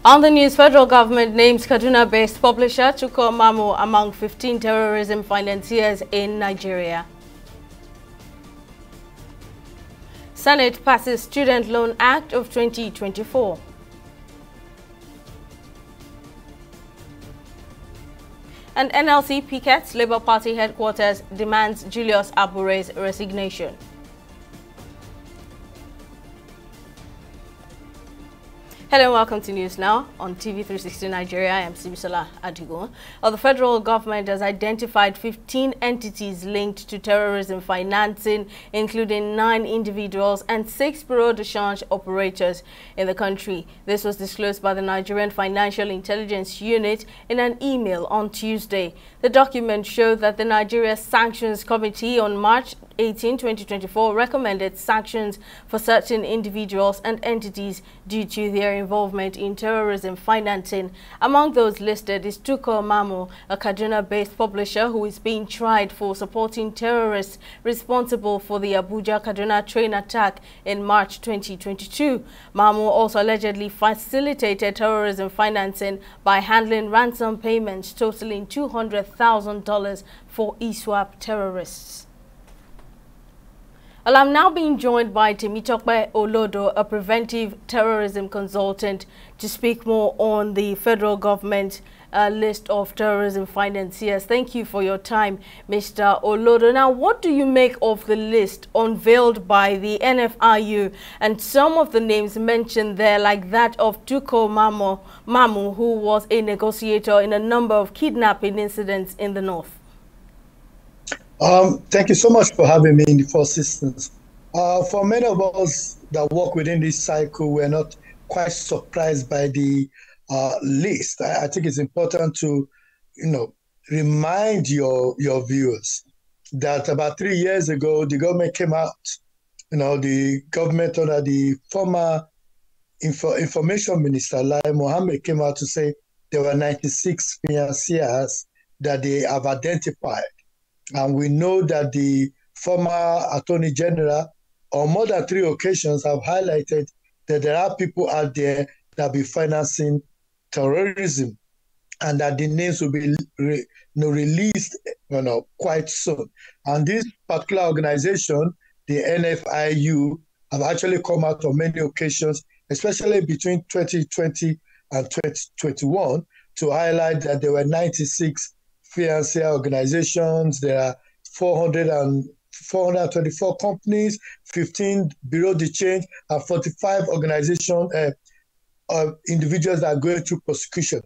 On the news, federal government names Kaduna-based publisher Chuko Mamu among 15 terrorism financiers in Nigeria. Senate passes Student Loan Act of 2024. And NLC pickets Labour Party headquarters, demands Julius Abure's resignation. Hello and welcome to News Now on TV 360 Nigeria. I am Sibisola Adigo. The federal government has identified 15 entities linked to terrorism financing, including 9 individuals and 6 bureau de change operators in the country. This was disclosed by the Nigerian Financial Intelligence Unit in an email on Tuesday. The document showed that the Nigeria Sanctions Committee on March 18, 2024 recommended sanctions for certain individuals and entities due to their involvement in terrorism financing. Among those listed is Chuko Mamu, a Kaduna-based publisher who is being tried for supporting terrorists responsible for the Abuja-Kaduna train attack in March 2022. Mamu also allegedly facilitated terrorism financing by handling ransom payments totaling $200,000 for ISWAP terrorists. Well, I'm now being joined by Temitope Olodo, a preventive terrorism consultant, to speak more on the federal government list of terrorism financiers. Thank you for your time, Mr. Olodo. Now, what do you make of the list unveiled by the NFIU and some of the names mentioned there, like that of Chuko Mamu, who was a negotiator in a number of kidnapping incidents in the north? Thank you so much for having me in the first instance. For many of us that work within this cycle, we're not quite surprised by the list. I think it's important to, remind your viewers that about 3 years ago, the government came out, the government under the former information minister, Lai Mohammed, came out to say there were 96 financiers that they have identified. And we know that the former Attorney General on more than 3 occasions have highlighted that there are people out there that be financing terrorism and that the names will be released quite soon. And this particular organization, the NFIU, have actually come out on many occasions, especially between 2020 and 2021, to highlight that there were 96 financier organizations, there are 424 companies, 15 bureau de change, and 45 organizations, individuals that are going through prosecution.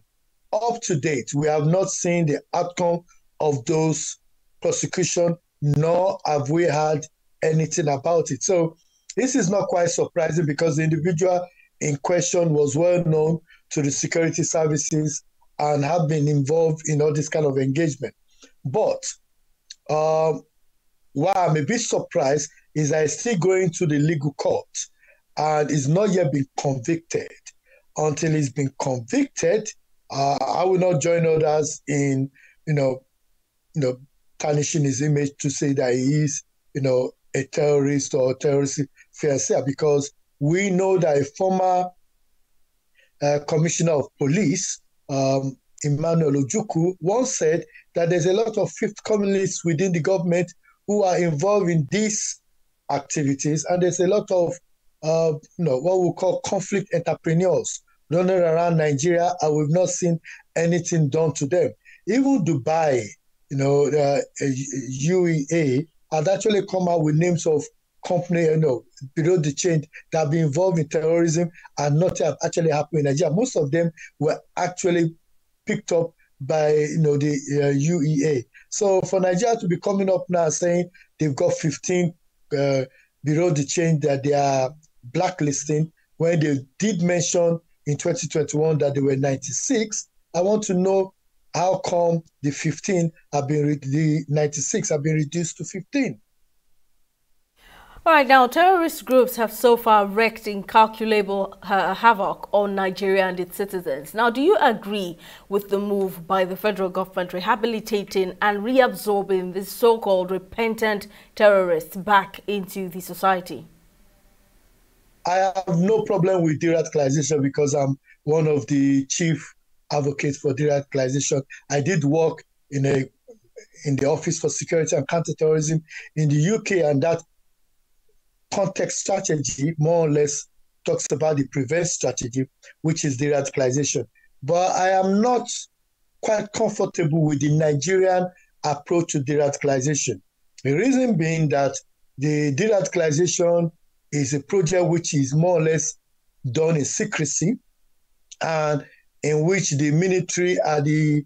Up to date, we have not seen the outcome of those prosecution, nor have we had anything about it. So this is not quite surprising because the individual in question was well known to the security services and have been involved in all this kind of engagement. But why I'm a bit surprised is that it's still going to the legal court and is not yet been convicted. Until he's been convicted, I will not join others in, tarnishing his image to say that he is, a terrorist or a terrorist financier, because we know that a former commissioner of police, Emmanuel Ojukwu, once said that there's a lot of fifth columnists within the government who are involved in these activities, and there's a lot of what we call conflict entrepreneurs running around Nigeria, and we've not seen anything done to them. Even Dubai, UEA, had actually come out with names of company, bureau de change that have been involved in terrorism and nothing have actually happened in Nigeria. Most of them were actually picked up by the UEA. So for Nigeria to be coming up now saying they've got 15 bureau de change that they are blacklisting, when they did mention in 2021 that there were 96, I want to know how come the 96 have been reduced to 15. All right, now terrorist groups have so far wreaked incalculable havoc on Nigeria and its citizens. Now, do you agree with the move by the federal government rehabilitating and reabsorbing these so-called repentant terrorists back into the society? I have no problem with de-radicalization because I'm one of the chief advocates for de-radicalization. I did work in the Office for Security and Counterterrorism in the UK, and that context strategy more or less talks about the prevent strategy, which is de-radicalization. But I am not quite comfortable with the Nigerian approach to de-radicalization. The reason being that the de-radicalization is a project which is more or less done in secrecy, and in which the military are the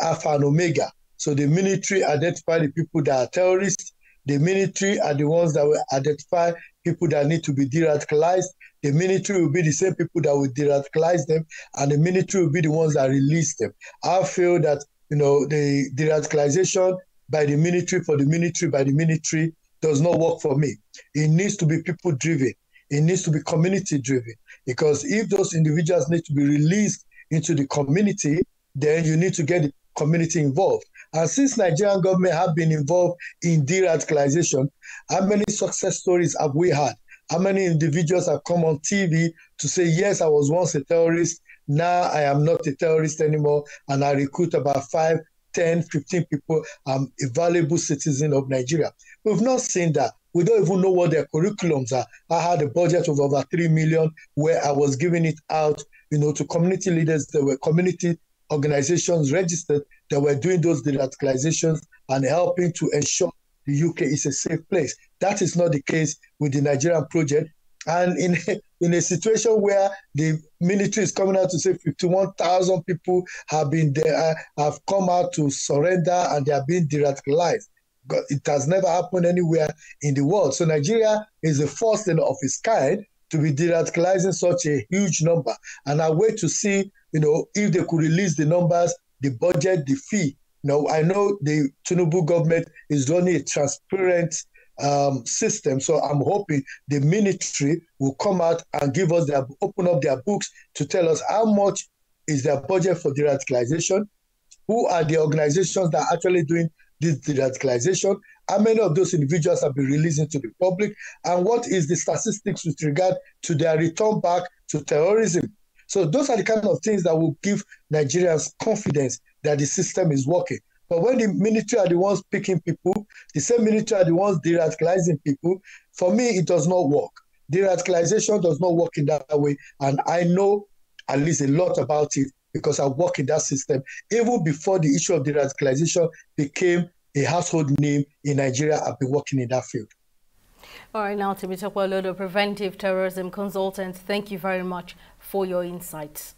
alpha and omega. So the military identify the people that are terrorists. The military are the ones that will identify people that need to be de-radicalized. The military will be the same people that will de-radicalize them, and the military will be the ones that release them. I feel that, the de-radicalization by the military, for the military, by the military does not work for me. It needs to be people-driven. It needs to be community-driven, because if those individuals need to be released into the community, then you need to get the community involved. And since Nigerian government have been involved in de-radicalization, how many success stories have we had? How many individuals have come on TV to say, yes, I was once a terrorist, now I am not a terrorist anymore, and I recruit about 5, 10, 15 people. I'm a valuable citizen of Nigeria. We've not seen that. We don't even know what their curriculums are. I had a budget of over 3 million where I was giving it out, to community leaders. There were community organizations registered that were doing those de-radicalizations and helping to ensure the UK is a safe place. That is not the case with the Nigerian project. And in a situation where the military is coming out to say 51,000 people have come out to surrender and they are being de-radicalized. It has never happened anywhere in the world. So Nigeria is the first of its kind to be de-radicalizing such a huge number. And I wait to see, if they could release the numbers, the budget, the fee. I know the Tinubu government is running a transparent system. So I'm hoping the military will come out and open up their books to tell us how much is their budget for de-radicalization, who are the organizations that are actually doing this de-radicalization, how many of those individuals have been released into the public, and what is the statistics with regard to their return back to terrorism. So those are the kind of things that will give Nigerians confidence that the system is working. But when the military are the ones picking people, the same military are the ones de-radicalizing people, for me, it does not work. De-radicalization does not work in that way, and I know at least a lot about it because I work in that system. Even before the issue of de-radicalization became a household name in Nigeria, I've been working in that field. All right, now Temitope Olodo, preventive terrorism consultant, thank you very much for your insights.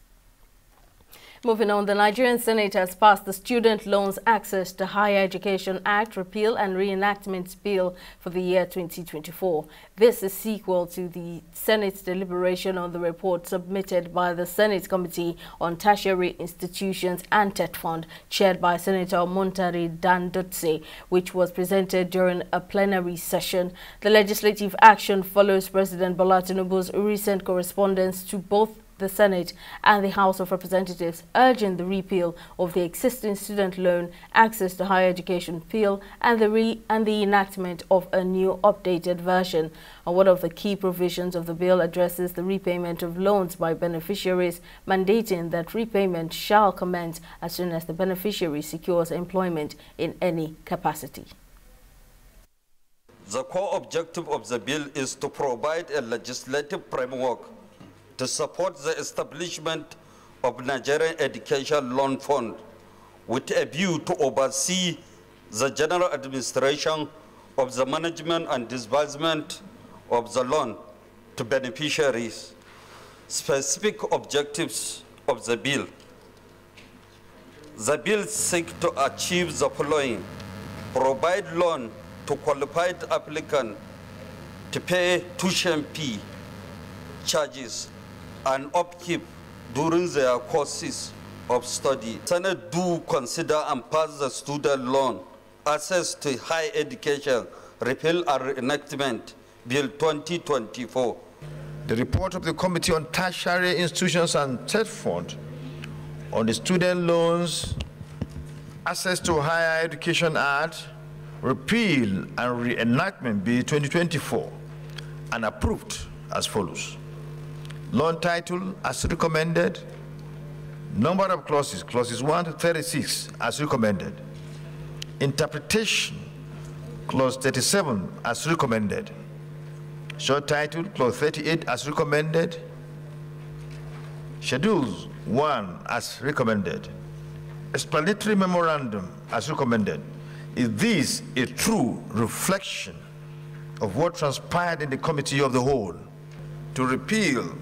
Moving on, the Nigerian Senate has passed the Student Loans Access to Higher Education Act Repeal and Reenactment Bill for the year 2024. This is sequel to the Senate's deliberation on the report submitted by the Senate Committee on Tertiary Institutions and TET Fund, chaired by Senator Muntari Dandotse, which was presented during a plenary session. The legislative action follows President Bola Tinubu's recent correspondence to both the Senate and the House of Representatives urging the repeal of the existing student loan access to higher education bill and the enactment of a new updated version. And one of the key provisions of the bill addresses the repayment of loans by beneficiaries, mandating that repayment shall commence as soon as the beneficiary secures employment in any capacity. The core objective of the bill is to provide a legislative framework to support the establishment of Nigerian Education Loan Fund with a view to oversee the general administration of the management and disbursement of the loan to beneficiaries. Specific objectives of the bill. The bill seeks to achieve the following: provide loan to qualified applicants to pay tuition fee, charges, and upkeep during their courses of study. Senate do consider and pass the student loan access to higher education repeal and reenactment bill 2024. The report of the Committee on Tertiary Institutions and TET Fund on the Student Loans Access to Higher Education Act Repeal and Reenactment Bill 2024 and approved as follows. Loan title as recommended, Number of clauses, clauses 1 to 36, as recommended. Interpretation, clause 37, as recommended. Short title, clause 38, as recommended. Schedules 1, as recommended. Explanatory memorandum, as recommended. Is this a true reflection of what transpired in the Committee of the Whole? To repeal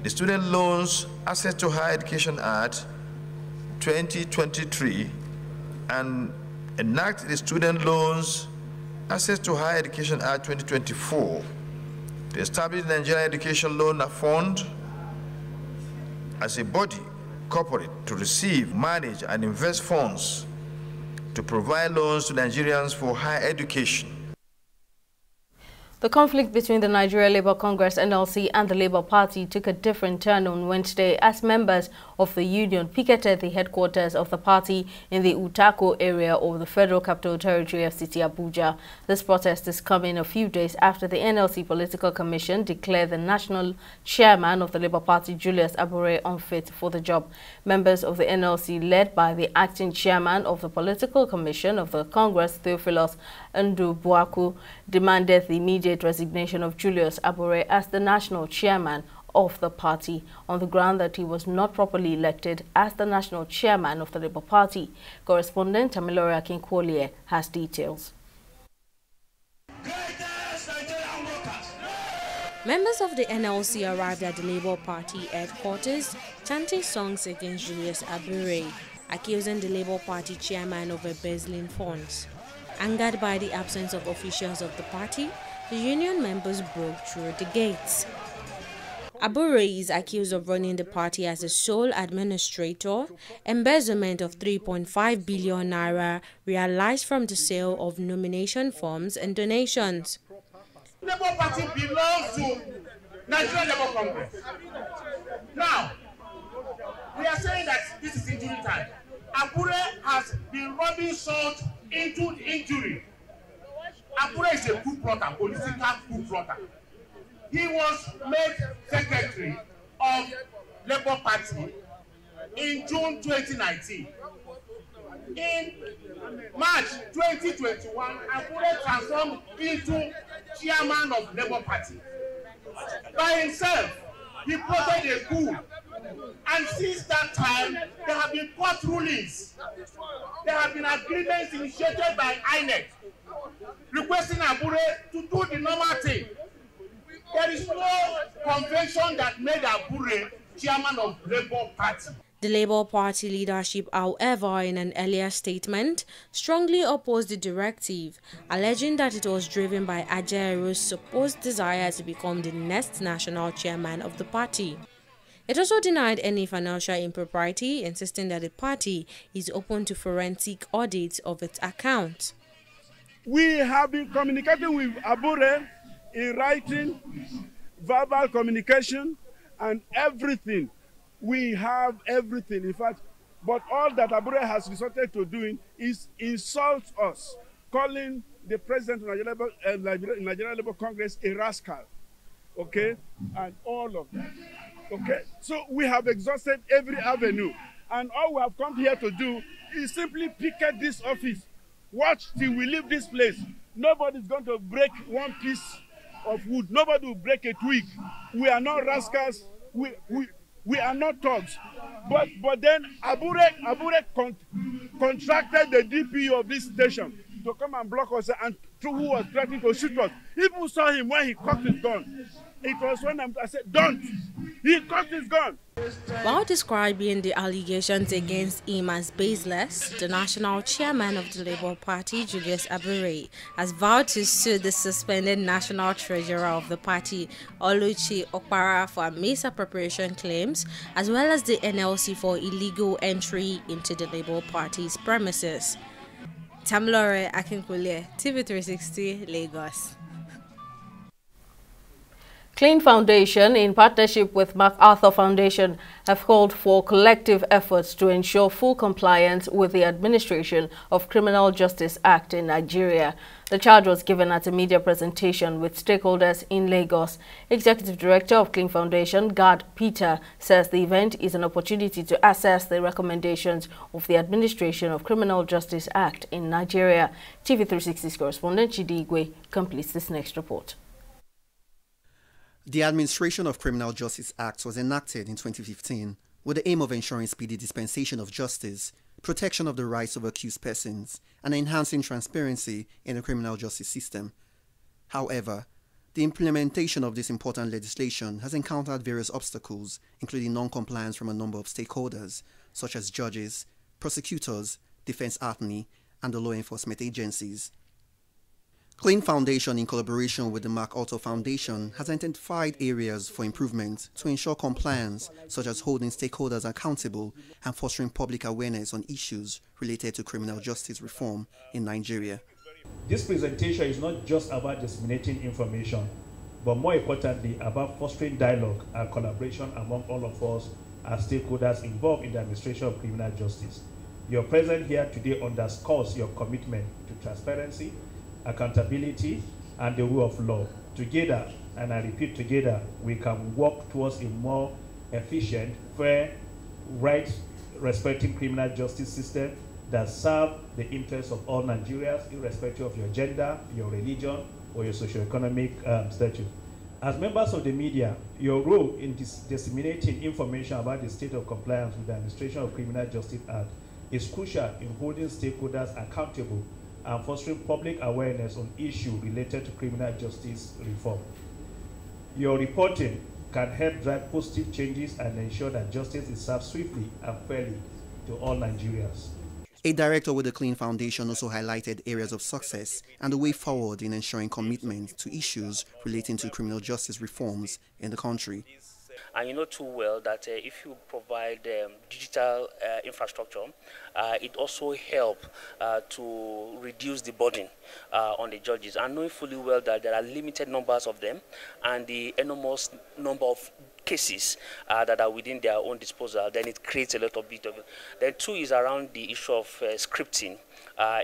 the Student Loans Access to Higher Education Act 2023 and enact the Student Loans Access to Higher Education Act 2024 to establish the Nigerian Education Loan Fund as a body corporate to receive, manage, and invest funds to provide loans to Nigerians for higher education. The conflict between the Nigeria Labour Congress NLC and the Labour Party took a different turn on Wednesday as members of the union picketed the headquarters of the party in the Utako area of the Federal Capital Territory of City Abuja. This protest is coming a few days after the NLC Political Commission declared the national chairman of the Labour Party, Julius Abure, unfit for the job. Members of the NLC, led by the acting chairman of the Political Commission of the Congress, Theophilus Ndubuaku, demanded the immediate resignation of Julius Abure as the national chairman of the party on the ground that he was not properly elected as the national chairman of the Labour Party. Correspondent Tamilore Akinkwolye has details. Members of the NLC arrived at the Labour Party headquarters chanting songs against Julius Abure, accusing the Labour Party chairman of embezzling funds. Angered by the absence of officials of the party, the union members broke through the gates. Abure is accused of running the party as a sole administrator, embezzlement of 3.5 billion naira realized from the sale of nomination forms and donations. The Labour Party belongs to Nigeria Labour Congress. Now, we are saying that this is injury time. Abure has been rubbing salt into the injury. Abure is a coup plotter, political coup plotter. He was made secretary of Labour Party in June 2019. In March 2021, Abure transformed into chairman of Labour Party. By himself, he plotted a coup. And since that time, there have been court rulings. There have been agreements initiated by INEC requesting Abure to do the normal thing. There is no convention that made Abure chairman of Labour Party. The Labour Party leadership, however, in an earlier statement, strongly opposed the directive, alleging that it was driven by Ajaero's supposed desire to become the next national chairman of the party. It also denied any financial impropriety, insisting that the party is open to forensic audits of its accounts. We have been communicating with Abure in writing, verbal communication, and everything. We have everything, in fact, but all that Abure has resorted to doing is insult us, calling the president of Nigeria Labour Congress a rascal, okay, and all of that, okay. So we have exhausted every avenue, and all we have come here to do is simply picket this office. Watch till we leave this place. Nobody's going to break one piece of wood. Nobody will break a twig. We are not rascals. We are not thugs. But then Abure contracted the DPO of this station to come and block us, and who was threatening to shoot us. People saw him when he cocked his gun. It was when I said, don't. He cocked his gun. While describing the allegations against him as baseless, the national chairman of the Labour Party, Julius Abure, has vowed to sue the suspended national treasurer of the party, Oluchi Okpara, for misappropriation claims, as well as the NLC for illegal entry into the Labour Party's premises. Tamilore Akinkwolye, TV360, Lagos. Clean Foundation, in partnership with MacArthur Foundation, have called for collective efforts to ensure full compliance with the Administration of Criminal Justice Act in Nigeria. The charge was given at a media presentation with stakeholders in Lagos. Executive Director of Clean Foundation, Gad Peter, says the event is an opportunity to assess the recommendations of the Administration of Criminal Justice Act in Nigeria. TV360's correspondent Chidi Igwe completes this next report. The Administration of Criminal Justice Act was enacted in 2015 with the aim of ensuring speedy dispensation of justice, protection of the rights of accused persons, and enhancing transparency in the criminal justice system. However, the implementation of this important legislation has encountered various obstacles, including non-compliance from a number of stakeholders, such as judges, prosecutors, defense attorney, and the law enforcement agencies. Clean Foundation, in collaboration with the MacArthur Foundation, has identified areas for improvement to ensure compliance, such as holding stakeholders accountable and fostering public awareness on issues related to criminal justice reform in Nigeria. This presentation is not just about disseminating information, but more importantly, about fostering dialogue and collaboration among all of us as stakeholders involved in the administration of criminal justice. Your presence here today underscores your commitment to transparency, accountability, and the rule of law. Together, and I repeat, together, we can work towards a more efficient, fair, right-respecting criminal justice system that serves the interests of all Nigerians, irrespective of your gender, your religion, or your socioeconomic status. As members of the media, your role in disseminating information about the state of compliance with the Administration of Criminal Justice Act is crucial in holding stakeholders accountable and fostering public awareness on issues related to criminal justice reform. Your reporting can help drive positive changes and ensure that justice is served swiftly and fairly to all Nigerians. A director with the Clean Foundation also highlighted areas of success and the way forward in ensuring commitment to issues relating to criminal justice reforms in the country. And you know too well that if you provide digital infrastructure, it also helps to reduce the burden on the judges. And knowing fully well that there are limited numbers of them and the enormous number of cases that are within their own disposal, then it creates a lot of bit of it. Then two is around the issue of scripting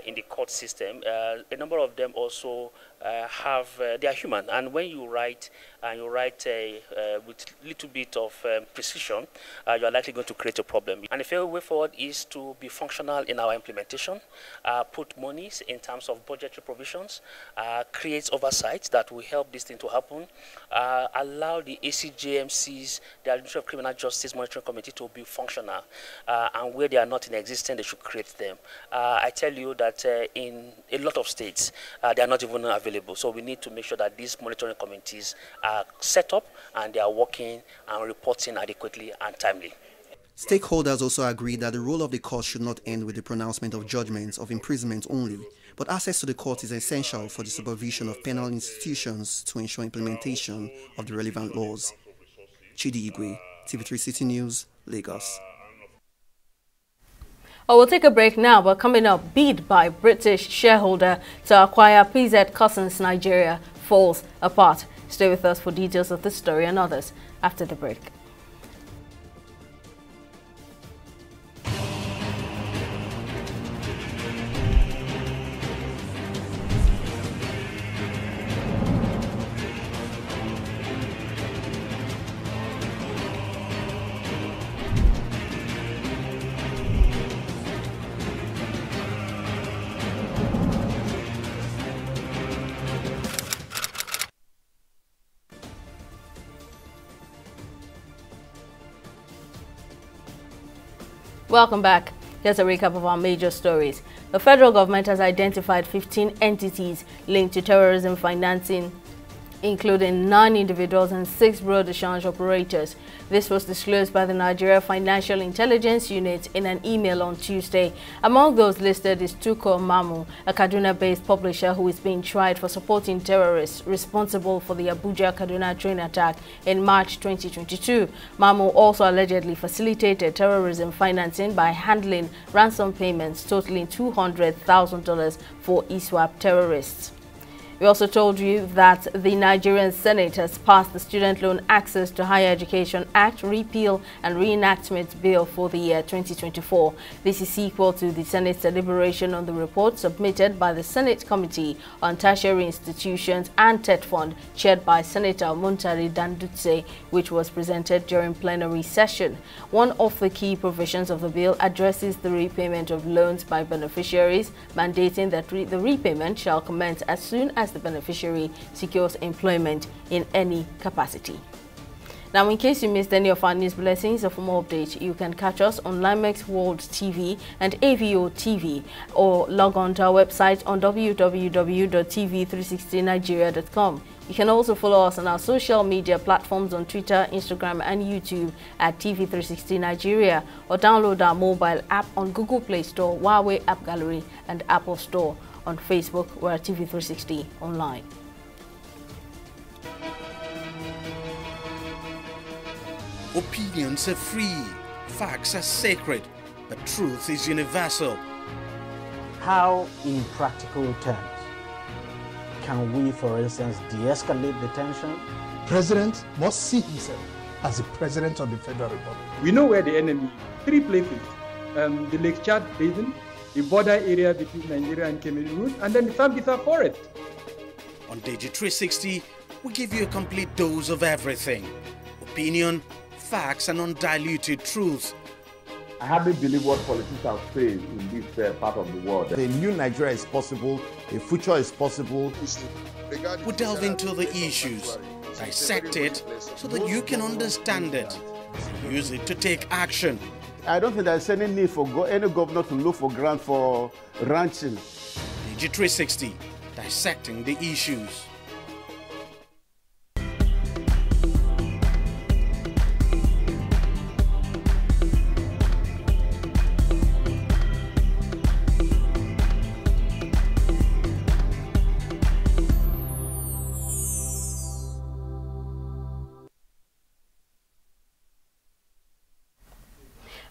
in the court system. A number of them also they are human, and when you write with little bit of precision, you are likely going to create a problem. And the fair way forward is to be functional in our implementation, put monies in terms of budgetary provisions, create oversight that will help this thing to happen, allow the ACJMCs, the Administration of Criminal Justice Monitoring Committee, to be functional, and where they are not in existence, they should create them. I tell you that in a lot of states, they are not even available. So we need to make sure that these monitoring committees are set up and they are working and reporting adequately and timely. Stakeholders also agreed that the role of the court should not end with the pronouncement of judgments of imprisonment only, but access to the court is essential for the supervision of penal institutions to ensure implementation of the relevant laws. Chidi Igwe, TV360 News, Lagos. Oh, we'll take a break now, but coming up, bid by British shareholder to acquire PZ Cussons Nigeria falls apart. Stay with us for details of this story and others after the break. Welcome back. Here's a recap of our major stories. The federal government has identified 15 entities linked to terrorism financing, including 9 individuals and 6 bureau de change operators. This was disclosed by the Nigeria Financial Intelligence Unit in an email on Tuesday. Among those listed is Tuko Mamu, a Kaduna-based publisher who is being tried for supporting terrorists responsible for the Abuja-Kaduna train attack in March 2022. Mamu also allegedly facilitated terrorism financing by handling ransom payments totaling $200,000 for ISWAP terrorists. We also told you that the Nigerian Senate has passed the Student Loan Access to Higher Education Act Repeal and Reenactment Bill for the year 2024. This is equal to the Senate's deliberation on the report submitted by the Senate Committee on Tertiary Institutions and TED Fund, chaired by Senator Muntari Dandutse, which was presented during plenary session. One of the key provisions of the bill addresses the repayment of loans by beneficiaries, mandating that the repayment shall commence as soon as the beneficiary secures employment in any capacity. Now, in case you missed any of our news bulletins or for more updates, you can catch us on Limex World TV and AVO TV, or log on to our website on www.tv360nigeria.com. You can also follow us on our social media platforms on Twitter, Instagram, and YouTube at TV360 Nigeria, or download our mobile app on Google Play Store, Huawei App Gallery, and Apple Store. On Facebook, we're at TV360 Online. Opinions are free, facts are sacred, but truth is universal. How, in practical terms, can we, for instance, de-escalate the tension? President must see himself as the President of the Federal Republic. We know where the enemy is. 3 places, the Lake Chad Basin, the border area between Nigeria and Cameroon, and then the Sambisa Forest. On Digi 360, we give you a complete dose of everything. Opinion, facts, and undiluted truth. I hardly believe what politicians say in this part of the world. A new Nigeria is possible, a future is possible. We delve into the issues, dissect it so that you can understand it, and use it to take action. I don't think there's any need for any governor to look for grant for ranching. Digi 360, dissecting the issues.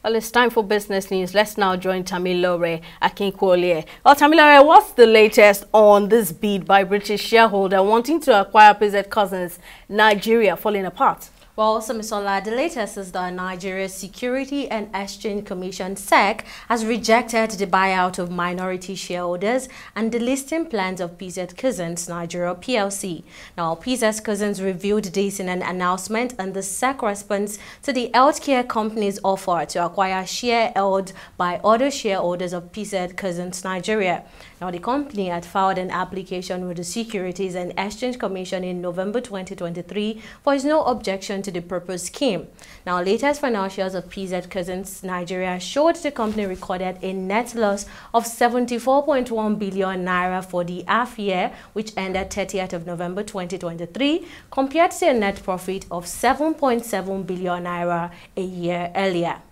Well, it's time for business news. Let's now join Tamilore Akinkwole. Well, Tamilore, what's the latest on this bid by British shareholder wanting to acquire PZ Cousins Nigeria falling apart? Well, Samisola, the latest is that Nigeria's Security and Exchange Commission (SEC) has rejected the buyout of minority shareholders and the listing plans of PZ Cousins Nigeria PLC. Now, PZ Cousins revealed this in an announcement, and the SEC responds to the healthcare company's offer to acquire share held by other shareholders of PZ Cousins Nigeria. Now, the company had filed an application with the Securities and Exchange Commission in November 2023 for its no objection to the proposed scheme. Now, latest financials of PZ Cousins Nigeria showed the company recorded a net loss of 74.1 billion naira for the half year, which ended 30th of November 2023, compared to a net profit of 7.7 billion naira a year earlier.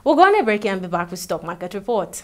We'll go on a break and be back with Stock Market Report.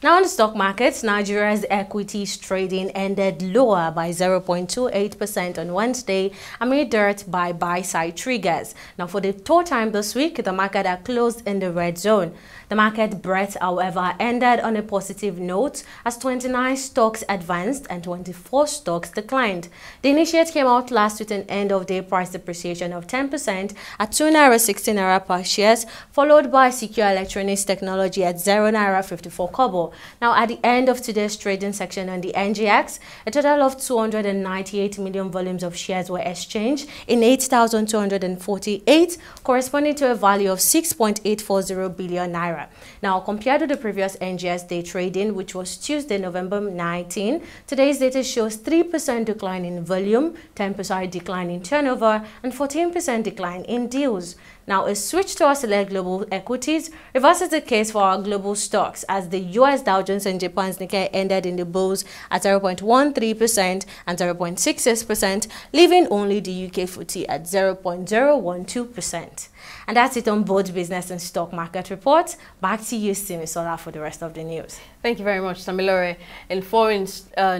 Now on the stock markets, Nigeria's equities trading ended lower by 0.28% on Wednesday amid dirt by buy-side triggers. Now for the third time this week, the market had closed in the red zone. The market breadth, however, ended on a positive note as 29 stocks advanced and 24 stocks declined. The initiate came out last with an end-of-day price depreciation of 10% at 2.16 naira per shares, followed by Secure Electronics Technology at 0.54 naira. Now, at the end of today's trading section on the NGX, a total of 298 million volumes of shares were exchanged in 8,248, corresponding to a value of 6.840 billion naira. Now, compared to the previous NGX day trading, which was Tuesday, November 19, today's data shows 3% decline in volume, 10% decline in turnover, and 14% decline in deals. Now, a switch to our select global equities reverses the case for our global stocks as the US Dow Jones and Japan's Nikkei ended in the bulls at 0.13% and 0.66%, leaving only the UK FTSE at 0.012%. And that's it on both business and stock market reports. Back to you, Simisola, for the rest of the news. Thank you very much, Samilore. In foreign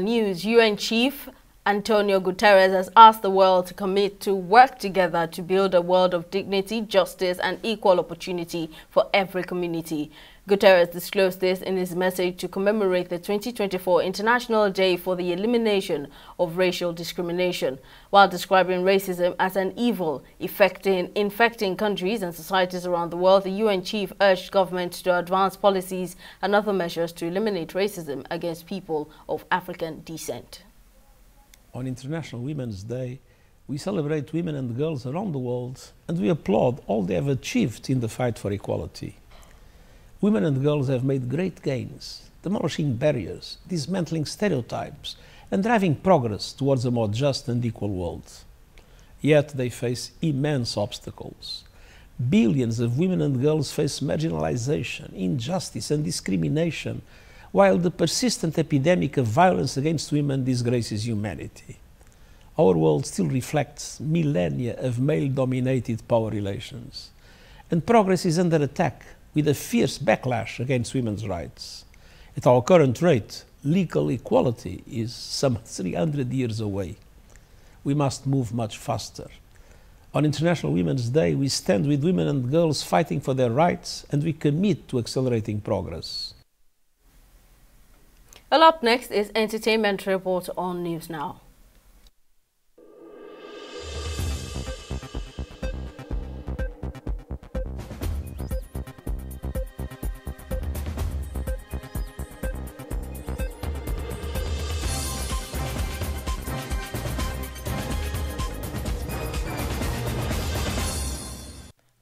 news, UN Chief Antonio Guterres has asked the world to commit to work together to build a world of dignity, justice, and equal opportunity for every community. Guterres disclosed this in his message to commemorate the 2024 International Day for the Elimination of Racial Discrimination. While describing racism as an evil infecting countries and societies around the world, the UN chief urged governments to advance policies and other measures to eliminate racism against people of African descent. On International Women's Day, we celebrate women and girls around the world, and we applaud all they have achieved in the fight for equality. Women and girls have made great gains, demolishing barriers, dismantling stereotypes, and driving progress towards a more just and equal world. Yet they face immense obstacles. Billions of women and girls face marginalization, injustice, and discrimination, while the persistent epidemic of violence against women disgraces humanity. Our world still reflects millennia of male-dominated power relations, and progress is under attack with a fierce backlash against women's rights. At our current rate, legal equality is some 300 years away. We must move much faster. On International Women's Day, we stand with women and girls fighting for their rights, and we commit to accelerating progress. Well, up next is Entertainment Report on News Now.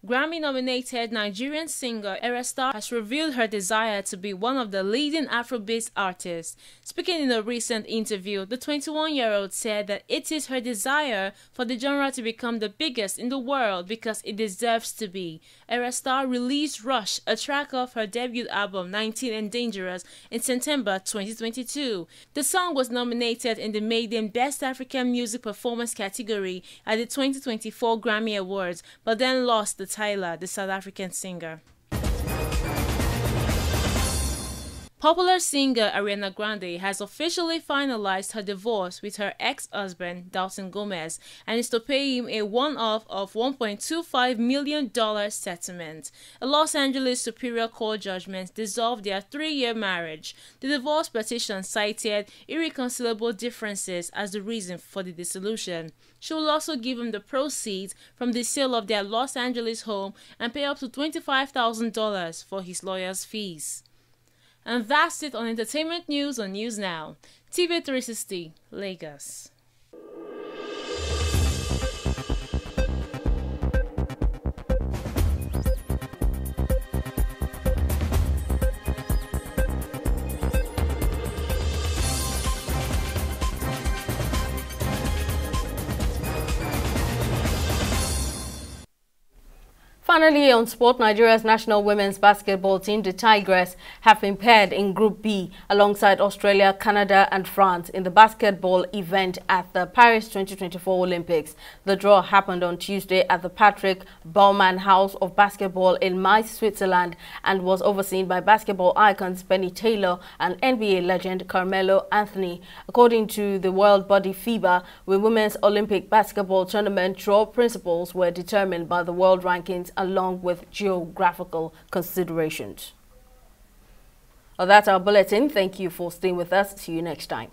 Grammy-nominated Nigerian singer Eresta has revealed her desire to be one of the leading Afrobeat artists. Speaking in a recent interview, the 21-year-old said that it is her desire for the genre to become the biggest in the world because it deserves to be. Eresta released Rush, a track off her debut album 19 and Dangerous, in September 2022. The song was nominated in the Maiden Best African Music Performance category at the 2024 Grammy Awards, but then lost to Tyler, the South African singer. Popular singer Ariana Grande has officially finalized her divorce with her ex-husband, Dalton Gomez, and is to pay him a one-off of $1.25 million settlement. A Los Angeles Superior Court judgment dissolved their 3-year marriage. The divorce petition cited irreconcilable differences as the reason for the dissolution. She will also give him the proceeds from the sale of their Los Angeles home and pay up to $25,000 for his lawyer's fees. And that's it on entertainment news on News Now. TV 360, Lagos. Finally, on sport, Nigeria's national women's basketball team, the Tigress, have been paired in Group B alongside Australia, Canada and France in the basketball event at the Paris 2024 Olympics. The draw happened on Tuesday at the Patrick Baumann House of Basketball in Mainz, Switzerland, and was overseen by basketball icons Benny Taylor and NBA legend Carmelo Anthony. According to the world body FIBA, the Women's Olympic Basketball Tournament draw principles were determined by the world rankings along with geographical considerations. Well, that's our bulletin. Thank you for staying with us. See you next time.